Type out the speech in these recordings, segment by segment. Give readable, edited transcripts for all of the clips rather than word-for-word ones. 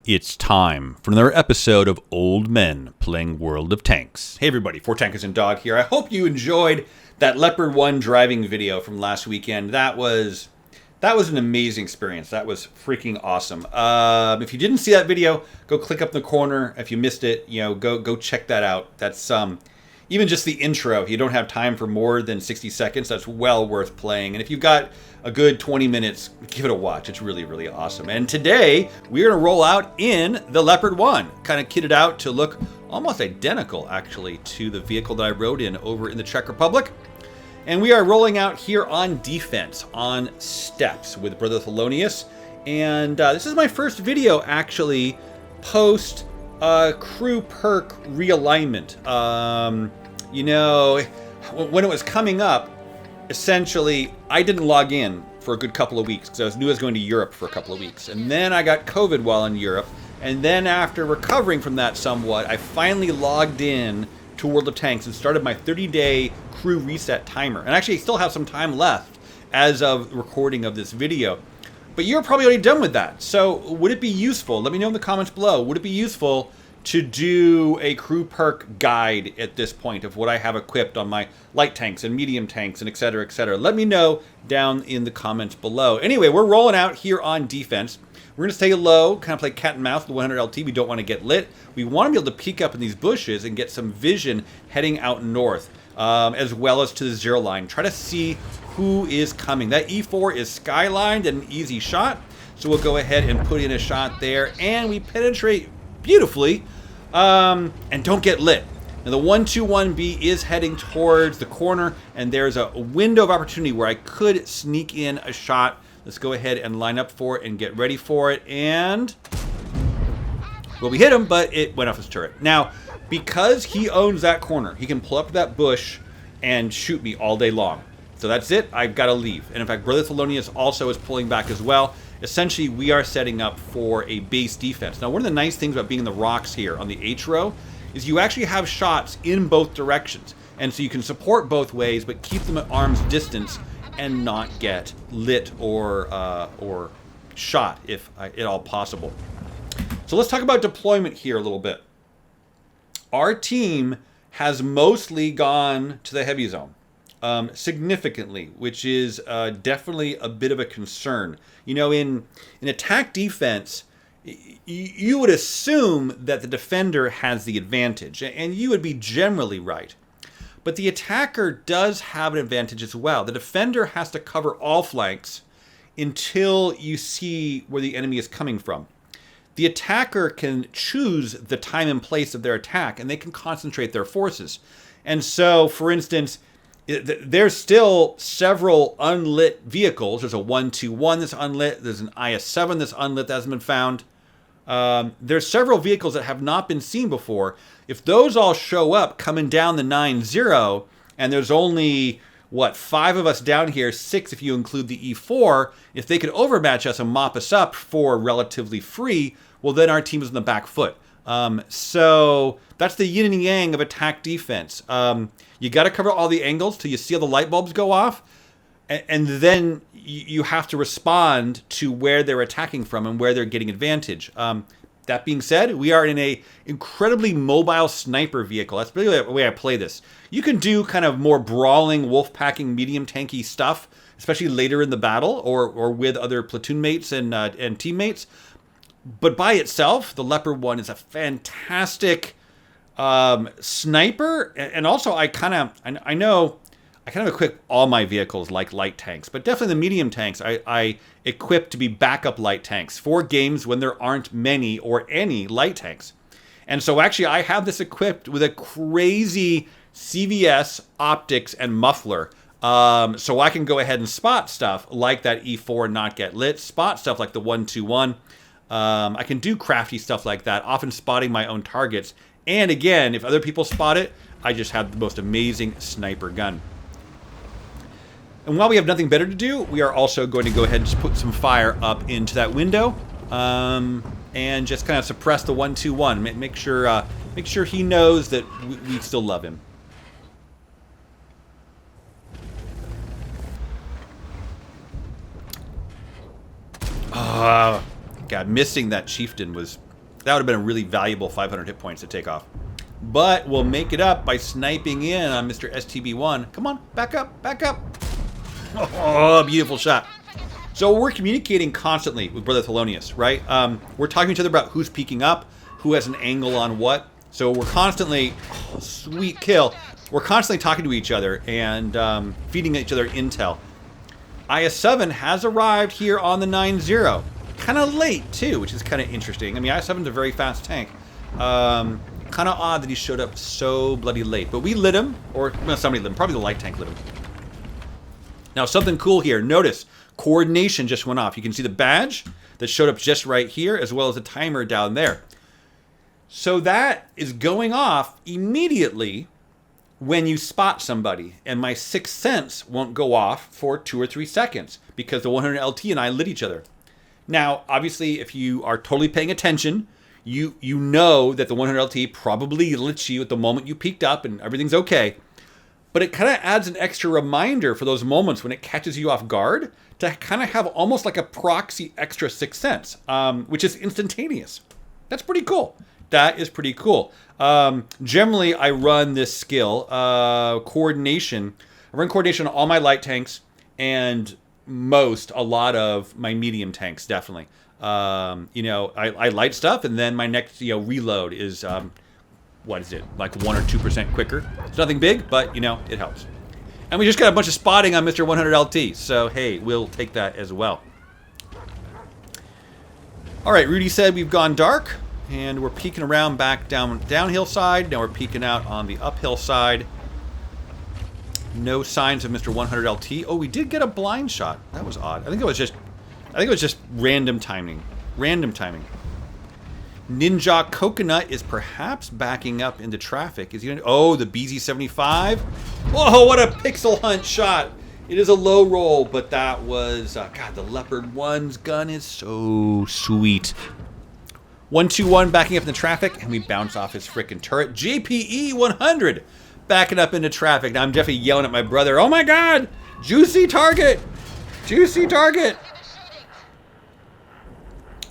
It's time for another episode of Old Men Playing World of Tanks. Hey everybody, 4Tankers and Dog here. I hope you enjoyed that Leopard One driving video from last weekend. That was an amazing experience. That was freaking awesome. If you didn't see that video, go click up in the corner. If you missed it, go check that out. That's even just the intro. You don't have time for more than 60 seconds. That's well worth playing. And if you've got a good 20 minutes, give it a watch. It's really, really awesome. And today, we're going to roll out in the Leopard One. Kind of kitted out to look almost identical, actually, to the vehicle that I rode in over in the Czech Republic. And we are rolling out here on defense, on steps with Brother Thelonious. And this is my first video, actually, post crew perk realignment. When it was coming up, essentially, I didn't log in for a good couple of weeks because I knew I was going to Europe for a couple of weeks. And then I got COVID while in Europe. And then after recovering from that somewhat, I finally logged in to World of Tanks and started my 30-day crew reset timer. And actually, I still have some time left as of recording of this video. But you're probably already done with that. So would it be useful? Let me know in the comments below. Would it be useful to do a crew perk guide at this point of what I have equipped on my light tanks and medium tanks and et cetera, et cetera? Let me know down in the comments below. Anyway, we're rolling out here on defense. We're going to stay low, kind of play cat and mouse with the 100 LT. We don't want to get lit. We want to be able to peek up in these bushes and get some vision heading out north, as well as to the zero line. Try to see who is coming. That E4 is skylined and an easy shot. So we'll go ahead and put in a shot there. And we penetrate beautifully and don't get lit. Now the 121B is heading towards the corner. And there's a window of opportunity where I could sneak in a shot. Let's go ahead and line up for it and get ready for it. And, well, we hit him, but it went off his turret. Now, because he owns that corner, he can pull up to that bush and shoot me all day long. So that's it. I've got to leave. And in fact, Brother Thelonious also is pulling back as well. Essentially, we are setting up for a base defense. Now, one of the nice things about being in the rocks here on the H row is you actually have shots in both directions. And so you can support both ways, but keep them at arm's distance and not get lit or shot if at all possible. So let's talk about deployment here a little bit. Our team has mostly gone to the heavy zone, significantly, which is definitely a bit of a concern. You know, in attack defense, you would assume that the defender has the advantage, and you would be generally right. But the attacker does have an advantage as well. The defender has to cover all flanks until you see where the enemy is coming from. The attacker can choose the time and place of their attack, and they can concentrate their forces. And so, for instance, there's still several unlit vehicles. There's a 121 that's unlit. There's an IS-7 that's unlit that hasn't been found. There's several vehicles that have not been seen before. If those all show up coming down the 9-0, and there's only, 5 of us down here, 6 if you include the E4, if they could overmatch us and mop us up for relatively free, well, then our team is on the back foot. So that's the yin and yang of attack defense. You got to cover all the angles till you see all the light bulbs go off, and then you have to respond to where they're attacking from and where they're getting advantage. That being said, we are in a incredibly mobile sniper vehicle. That's really the way I play this. You can do kind of more brawling, wolf-packing, medium tanky stuff, especially later in the battle or with other platoon mates and teammates. But by itself, the Leopard One is a fantastic sniper. And also, I equip all my vehicles like light tanks, but definitely the medium tanks I equip to be backup light tanks for games when there aren't many or any light tanks. And so actually I have this equipped with a crazy CVS optics and muffler. So I can go ahead and spot stuff like that E4 and not get lit, spot stuff like the 121. I can do crafty stuff like that, often spotting my own targets. And again, if other people spot it, I just have the most amazing sniper gun. And while we have nothing better to do, we are also going to go ahead and just put some fire up into that window, and just kind of suppress the 121. Make sure he knows that we still love him. God, missing that chieftain was That would have been a really valuable 500 hit points to take off. But we'll make it up by sniping in on Mr. STB1. Come on, back up, back up. Oh, beautiful shot. So we're communicating constantly with Brother Thelonious, right? We're talking to each other about who's peeking up, who has an angle on what. So we're constantly, oh, sweet kill. We're constantly talking to each other and feeding each other intel. IS-7 has arrived here on the 9-0. Kind of late, too, which is kind of interesting. I mean, IS-7's a very fast tank. Kind of odd that he showed up so bloody late. But we lit him, or well, somebody lit him. Probably the light tank lit him. Now, something cool here. Notice, coordination just went off. You can see the badge that showed up just right here, as well as the timer down there. So that is going off immediately when you spot somebody, and my sixth sense won't go off for 2 or 3 seconds because the 100 LT and I lit each other. Now, obviously, if you are totally paying attention, you know that the 100 LT probably lit you at the moment you peeked up and everything's okay. But it kind of adds an extra reminder for those moments when it catches you off guard to kind of have almost like a proxy extra sixth sense, which is instantaneous. That's pretty cool. That is pretty cool. Generally, I run this skill, coordination. I run coordination on all my light tanks and a lot of my medium tanks, definitely. I light stuff, and then my next, reload is, what is it, like 1 or 2% quicker. It's nothing big, but, it helps. And we just got a bunch of spotting on Mr. 100 LT, so, hey, we'll take that as well. All right, Rudy said we've gone dark. And we're peeking around back downhill side. Now we're peeking out on the uphill side. No signs of Mr. 100 LT. Oh, we did get a blind shot. That was odd. I think it was just random timing. Random timing. Ninja Coconut is perhaps backing up into traffic. Is he gonna? Oh, the BZ-75. Whoa, what a pixel hunt shot. It is a low roll, but that was God. The Leopard One's gun is so sweet. 121 backing up in the traffic, and we bounce off his frickin' turret. JPE 100 backing up into traffic. Now I'm definitely yelling at my brother. Oh my God! Juicy target! Juicy target!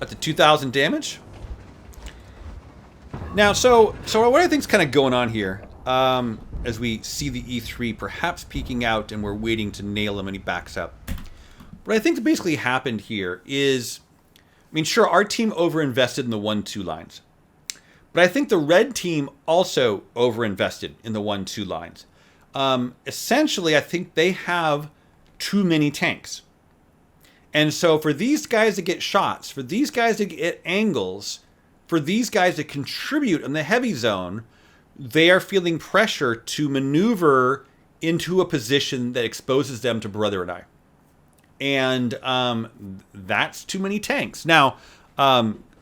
Up to 2,000 damage. Now, so what I think's kind of going on here, as we see the E3 perhaps peeking out, and we're waiting to nail him, and he backs up. What I think basically happened here is, I mean, sure, our team overinvested in the 1-2 lines. But I think the red team also overinvested in the 1-2 lines. Essentially, I think they have too many tanks. And so for these guys to get shots, for these guys to get angles, for these guys to contribute in the heavy zone, they are feeling pressure to maneuver into a position that exposes them to Brother and I. And that's too many tanks. Now,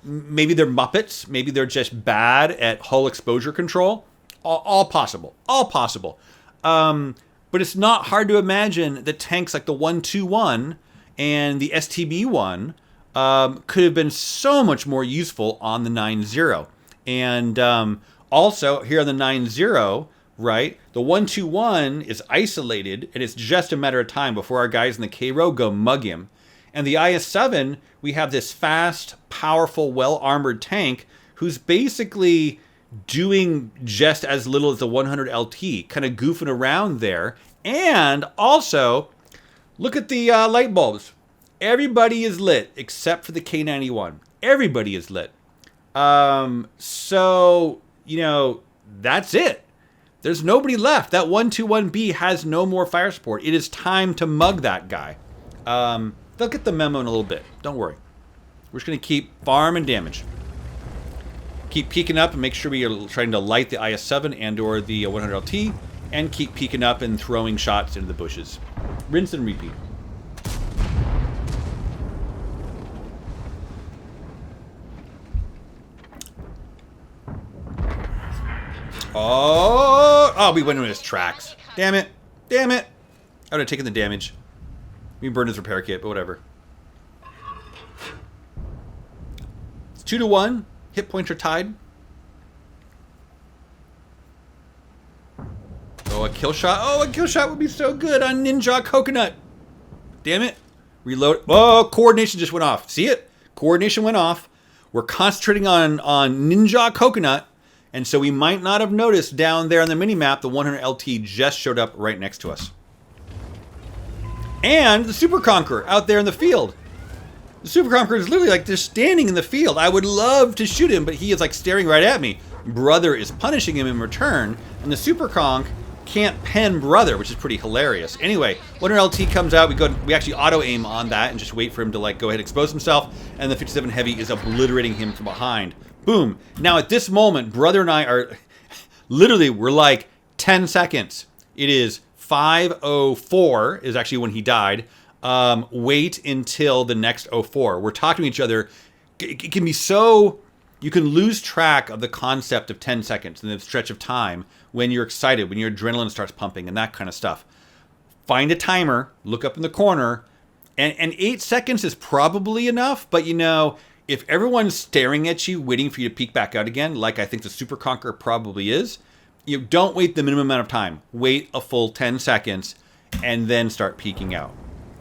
maybe they're Muppets. Maybe they're just bad at hull exposure control. All possible. All possible. But it's not hard to imagine that tanks like the 121 and the STB1 could have been so much more useful on the 9-0. And also, here on the 9-0, right, the 121 is isolated, and it's just a matter of time before our guys in the K-Row go mug him. And the IS-7, we have this fast, powerful, well-armored tank who's basically doing just as little as the 100 LT, kind of goofing around there. And also, look at the light bulbs. Everybody is lit except for the K91. Everybody is lit. So, that's it. There's nobody left. That 121B has no more fire support. It is time to mug that guy. They'll get the memo in a little bit. Don't worry. We're just going to keep farming damage. Keep peeking up and make sure we are trying to light the IS-7 and or the 100 LT. And keep peeking up and throwing shots into the bushes. Rinse and repeat. Oh, we went into his tracks. Damn it. Damn it. I would have taken the damage. We burned his repair kit, but whatever. It's 2-1. Hit points are tied. Oh, a kill shot. Oh, a kill shot would be so good on Ninja Coconut. Damn it. Reload. Oh, coordination just went off. See it? Coordination went off. We're concentrating on Ninja Coconut, and so we might not have noticed down there on the mini-map the 100 LT just showed up right next to us. And the Super Conqueror out there in the field. The Super Conqueror is literally like just standing in the field. I would love to shoot him, but he is like staring right at me. Brother is punishing him in return, and the Super Conk can't pen Brother, which is pretty hilarious. Anyway, when our LT comes out, we actually auto-aim on that and just wait for him to like go ahead and expose himself, and the 57 Heavy is obliterating him from behind. Boom. Now at this moment, Brother and I are literally, we're like 10 seconds. It is 5:04 is actually when he died. Wait until the next 04. We're talking to each other. It can be so, you can lose track of the concept of 10 seconds and the stretch of time when you're excited, when your adrenaline starts pumping and that kind of stuff. Find a timer, look up in the corner, and 8 seconds is probably enough, but you know, if everyone's staring at you, waiting for you to peek back out again, like I think the Super Conqueror probably is, you don't wait the minimum amount of time. Wait a full 10 seconds and then start peeking out.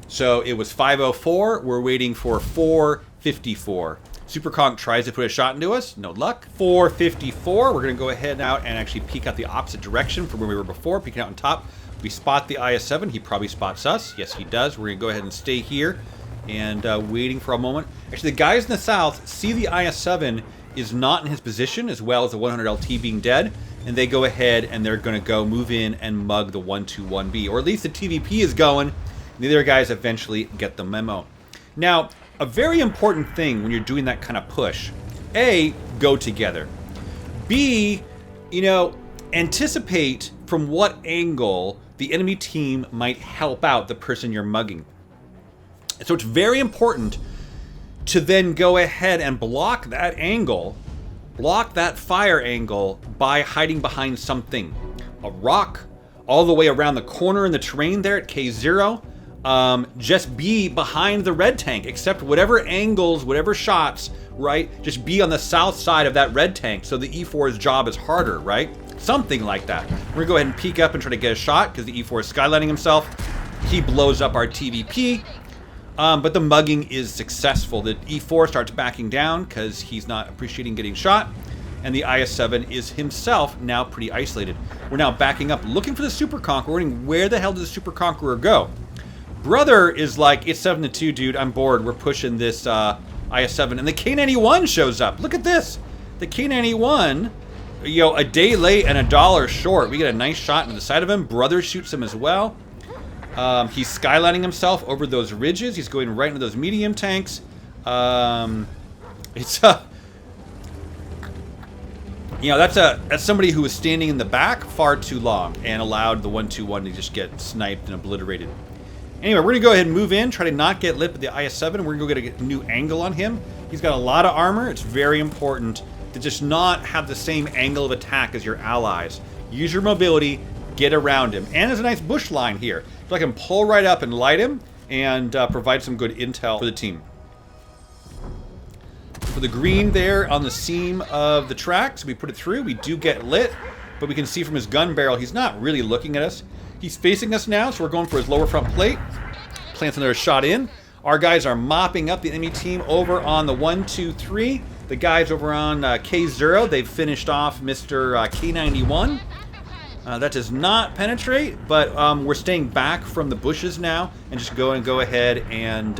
So it was 5:04. We're waiting for 4:54. Super Conk tries to put a shot into us. No luck. 4:54. We're going to go ahead out and actually peek out the opposite direction from where we were before, peeking out on top. We spot the IS-7. He probably spots us. Yes, he does. We're going to go ahead and stay here and waiting for a moment. Actually, the guys in the south see the IS-7 is not in his position, as well as the 100 LT being dead, and they go ahead and they're going to go move in and mug the 121B, or at least the TVP is going. The other guys eventually get the memo. Now, a very important thing when you're doing that kind of push, A, go together. B, you know, anticipate from what angle the enemy team might help out the person you're mugging. So it's very important to then go ahead and block that angle, block that fire angle by hiding behind something. A rock, all the way around the corner in the terrain there at K0. Just be behind the red tank, accept whatever angles, whatever shots, right? Just be on the south side of that red tank so the E4's job is harder, right? Something like that. We're gonna go ahead and peek up and try to get a shot because the E4 is skylining himself. He blows up our TVP, but the mugging is successful. The E4 starts backing down because he's not appreciating getting shot, and the IS-7 is himself now pretty isolated. We're now backing up, looking for the Super Conqueror, wondering where the hell did the Super Conqueror go? Brother is like, it's 7-2, dude. I'm bored. We're pushing this IS-7. And the K91 shows up. Look at this. The K91, you know, a day late and $1 short. We get a nice shot into the side of him. Brother shoots him as well. He's skylining himself over those ridges. He's going right into those medium tanks. It's you know, that's somebody who was standing in the back far too long and allowed the 121 to just get sniped and obliterated. Anyway, we're going to go ahead and move in, try to not get lit with the IS-7. We're going to go get a new angle on him. He's got a lot of armor. It's very important to just not have the same angle of attack as your allies. Use your mobility, get around him. And there's a nice bush line here. So I can pull right up and light him and provide some good intel for the team. For the green there on the seam of the tracks, we put it through. We do get lit, but we can see from his gun barrel, he's not really looking at us. He's facing us now, so we're going for his lower front plate. Plants another shot in. Our guys are mopping up the enemy team over on the 1-2-3. The guys over on K0, they've finished off Mr. K91. That does not penetrate, but we're staying back from the bushes now and just go ahead and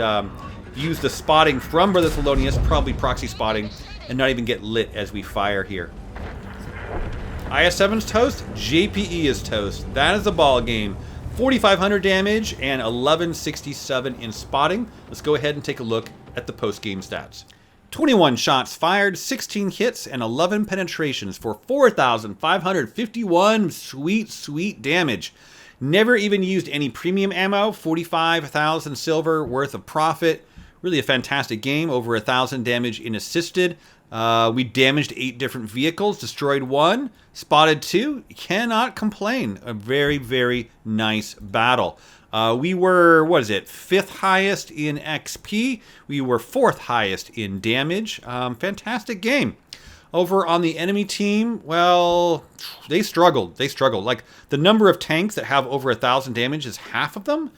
use the spotting from Brother Thelonious, probably proxy spotting, and not even get lit as we fire here. IS-7's toast, JPE is toast. That is the ball game. 4,500 damage and 1167 in spotting. Let's go ahead and take a look at the post-game stats. 21 shots fired, 16 hits, and 11 penetrations for 4,551 sweet, sweet damage. Never even used any premium ammo, 45,000 silver worth of profit. Really a fantastic game, over 1,000 damage in assisted. We damaged 8 different vehicles, destroyed 1, spotted 2. Cannot complain. A very, very nice battle. We were, 5th highest in XP. We were 4th highest in damage. Fantastic game. Over on the enemy team, well, they struggled. Like, the number of tanks that have over 1,000 damage is half of them.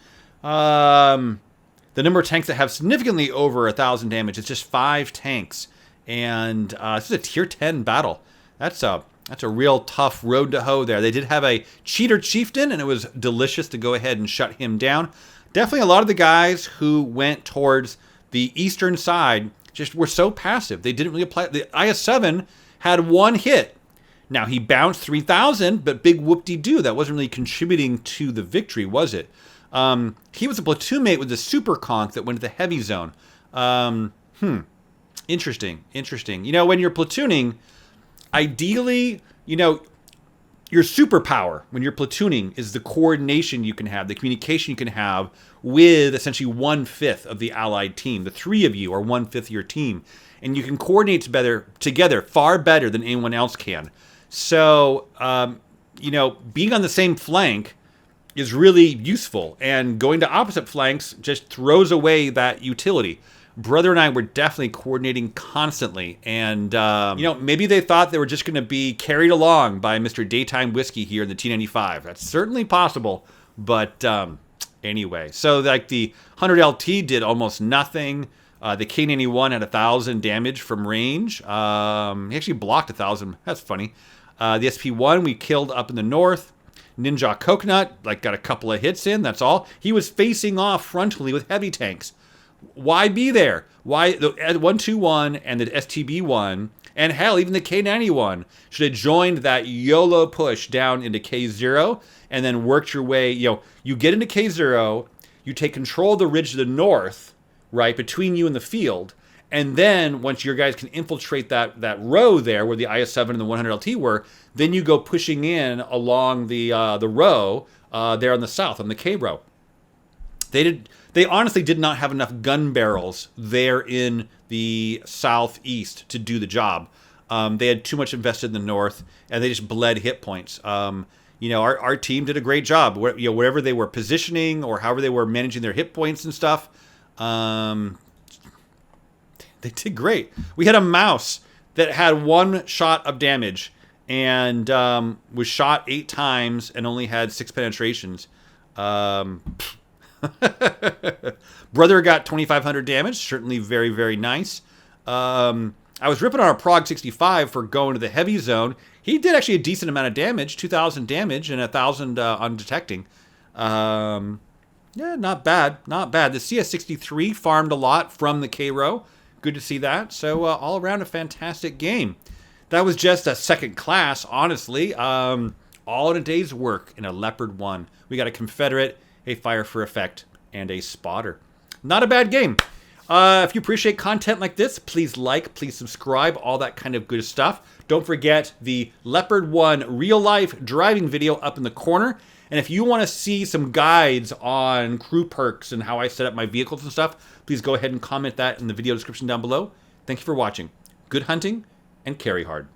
The number of tanks that have significantly over 1,000 damage is just 5 tanks. And this is a tier 10 battle. That's a real tough road to hoe there. They did have a cheater chieftain, and it was delicious to go ahead and shut him down. Definitely a lot of the guys who went towards the eastern side just were so passive. They didn't really apply. The IS-7 had one hit. Now, he bounced 3,000, but big whoop-de-doo. That wasn't really contributing to the victory, was it? He was a platoon mate with the super conch that went to the heavy zone. Interesting. You know, when you're platooning, ideally, you know, your superpower when you're platooning is the coordination you can have, the communication you can have with essentially 1/5 of the allied team. The three of you are 1/5 of your team, and you can coordinate together far better than anyone else can. So, you know, being on the same flank is really useful, and going to opposite flanks just throws away that utility. Brother and I were definitely coordinating constantly, and you know, maybe they thought they were just going to be carried along by Mr. Daytime Whiskey here in the T95. That's certainly possible, but anyway. So like the 100 LT did almost nothing. The K91 had 1,000 damage from range. He actually blocked 1,000. That's funny. The SP1 we killed up in the north. Ninja Coconut like got a couple of hits in. That's all. He was facing off frontally with heavy tanks. Why be there? Why the 121 and the STB1 and hell, even the K91 should have joined that YOLO push down into K0 and then worked your way. You know, you get into K0, you take control of the ridge to the north, right, between you and the field, and then once your guys can infiltrate that row there where the IS-7 and the 100 LT were, then you go pushing in along the row there on the south, on the K row. They honestly did not have enough gun barrels there in the southeast to do the job. They had too much invested in the north, and they just bled hit points. You know, our team did a great job. You know, wherever they were positioning or however they were managing their hit points and stuff, they did great. We had a mouse that had one shot of damage and was shot 8 times and only had 6 penetrations. Brother got 2,500 damage. Certainly very, very nice. I was ripping on our Prog 65 for going to the heavy zone. He did actually a decent amount of damage, 2,000 damage and 1,000 on detecting. Yeah, not bad. Not bad. The CS63 farmed a lot from the K-Row. Good to see that. So all around a fantastic game. That was just a second class, honestly. All in a day's work in a Leopard One. We got a Confederate, a Fire for Effect, and a Spotter. Not a bad game. If you appreciate content like this, please like, please subscribe, all that kind of good stuff. Don't forget the Leopard One real-life driving video up in the corner. And if you want to see some guides on crew perks and how I set up my vehicles and stuff, please go ahead and comment that in the video description down below. Thank you for watching. Good hunting, and carry hard.